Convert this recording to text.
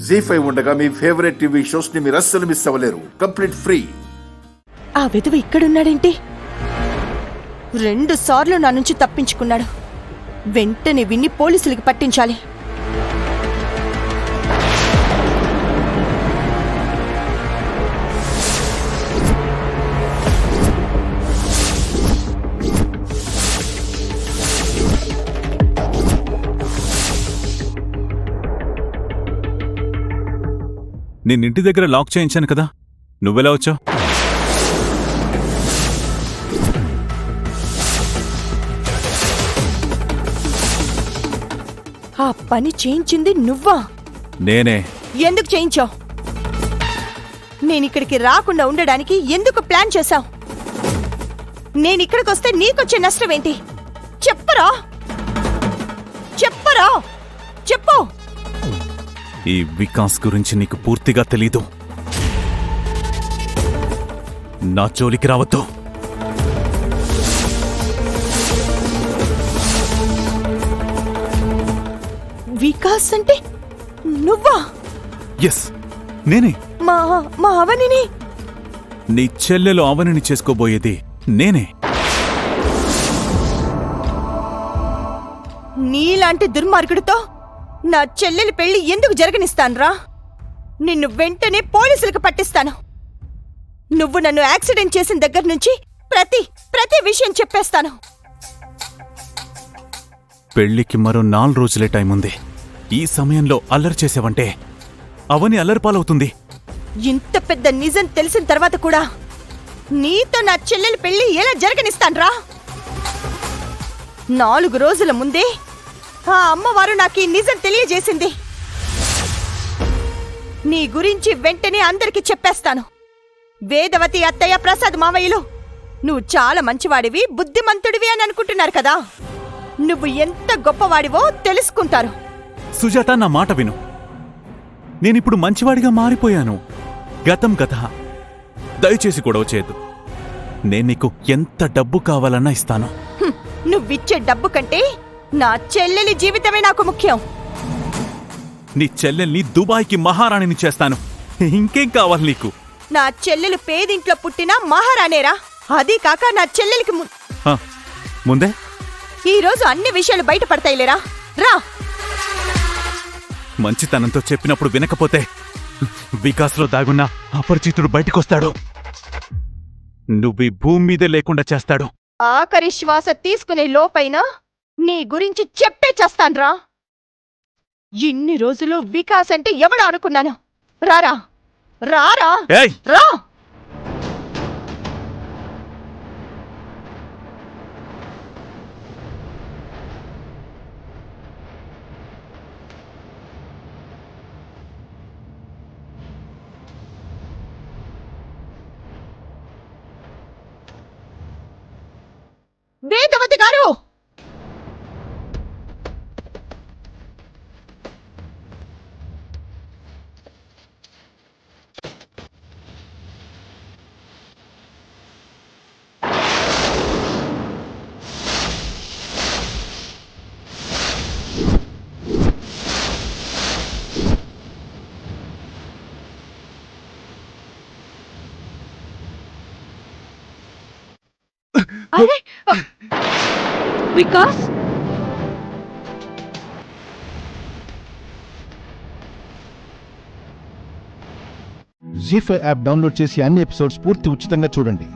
జీ5 ఉండగా మీ favourite TV shows ని మీరు అస్సలు మిస్ అవ్వలేరు. Complete free. ఆ విధవ ఇక్కడున్నాడేంటి? 2 సార్లు నా నుంచి తప్పించుకున్నాడు. వెంటనే విన్ని పోలీసులకి పట్టించాలి. నిన్నింటి దగ్గర లాక్ చేయించాను కదా, నువ్వెలా వచ్చావు? ఆ పని చేయించింది నువ్వా? నేనే. ఎందుకు చేయించావు? నేనిక్కడికి రాకుండా ఉండడానికి ఎందుకు ప్లాన్ చేశావు? నేనిక్కడికొస్తే నీకొచ్చే నష్టమేంటి? చెప్పరా చెప్పరా చెప్పు. ఈ వికాస్ గురించి నీకు పూర్తిగా తెలీదు. నా జోలికి రావద్దు. వికాస్ అంటే నువ్వా? ఎస్, నేనే. మా అవనిని? నీ చెల్లెలు అవనిని చేసుకోబోయేది నేనే. నీలాంటి దుర్మార్గుడితో నా చెల్లెలి పెళ్లి ఎందుకు జరగనిస్తాన్రా? నిన్ను వెంటనే పోలీసులకు పట్టిస్తాను. నువ్వు నన్ను యాక్సిడెంట్ చేసిన దగ్గర నుంచి ప్రతి విషయం చెప్పేస్తాను. పెళ్లికి మరో 4 రోజులే టైం ఉంది. ఈ సమయంలో అల్లరి చేసావంటే అవని అల్లరిపాలవుతుంది. ఇంత పెద్ద నిజం తెలిసిన తర్వాత కూడా నీతో నా చెల్లెలి పెళ్లి ఎలా జరగనిస్తాన్రా? 4 రోజుల ముందే ఆ అమ్మవారు నాకు ఈ నిజం తెలియజేసింది. నీ గురించి వెంటనే అందరికీ చెప్పేస్తాను. వేదవతి అత్తయ్య, ప్రసాద్ మావయ్యలు నువ్వు చాలా మంచివాడివి, బుద్ధిమంతుడివి అని అనుకుంటున్నారు కదా. నువ్వు ఎంత గొప్పవాడివో తెలుసుకుంటారు. సుజాత, నా మాట విను. నేనిప్పుడు మంచివాడిగా మారిపోయాను. గతం కథ. దయచేసి గొడవ చేయద్దు. నేను నీకు ఎంత డబ్బు కావాలన్నా ఇస్తాను. నువ్విచ్చే డబ్బు కంటే నా చెల్లెలి జీవితమే నాకు ముఖ్యం. నీ చెల్లెల్ని దుబాయ్కి మహారాణిని చేస్తాను. ఇంకేం కావాలి నీకు? నా చెల్లెలు పేదింట్లో పుట్టిన మహారాణేరా. అది కాక నా చెల్లెలికి ముందే ఈరోజు అన్ని విషయాలు బయటపడతాయిలేరా. రా. మంచితనంతో చెప్పినప్పుడు వినకపోతే వికాస్లో దాగున్న అపరిచితుడు బయటికొస్తాడు. నువ్వు ఈ భూమి మీదే లేకుండా చేస్తాడు. ఆఖరి శ్వాస తీసుకునే లోపైనా నీ గురించి చెప్పే చేస్తాన్రా. ఇన్ని రోజులు వికాస్ అంటే ఎవడు అనుకున్నాను. రారా రారా రా. వేదవతి గారు, అరే వికాస్, జీ5 యాప్ డౌన్లోడ్ చేసి అన్ని ఎపిసోడ్స్ పూర్తి ఉచితంగా చూడండి.